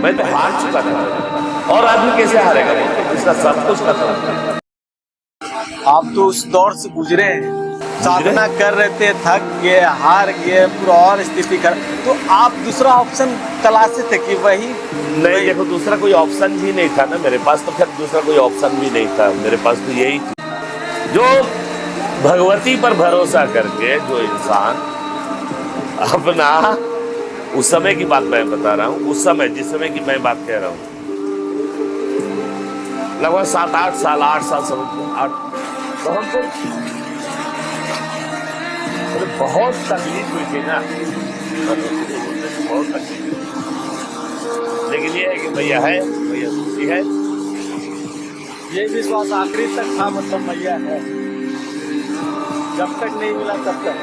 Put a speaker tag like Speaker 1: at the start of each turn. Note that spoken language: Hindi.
Speaker 1: मैं तो हार चुका था, और आदमी कैसे हारेगा, वो तो जिसका सब कुछ खत्म था।
Speaker 2: आप तो उस दौर से गुजरे हैं, साधना कर रहे थे, थक गए, हार गए, पूरा और स्थिति कर, तो आप दूसरा ऑप्शन तलाशे थे कि वही
Speaker 1: नहीं, देखो दूसरा कोई ऑप्शन भी नहीं था ना मेरे पास, तो फिर दूसरा कोई ऑप्शन भी नहीं था मेरे पास, तो यही थी। जो भगवती पर भरोसा करके जो इंसान अपना, उस समय की बात मैं बता रहा हूँ, उस समय जिस समय की मैं बात कह रहा हूँ, लगभग 7-8 साल, 8 साल समझ लो, 8, तो हमको बहुत तकलीफ हुई थी ना, बहुत तकलीफ हुई थी। लेकिन ये है कि भैया है, भैया खुशी है,
Speaker 2: ये विश्वास आखिरी तक था, मतलब मैया है, जब तक नहीं मिला तब तक।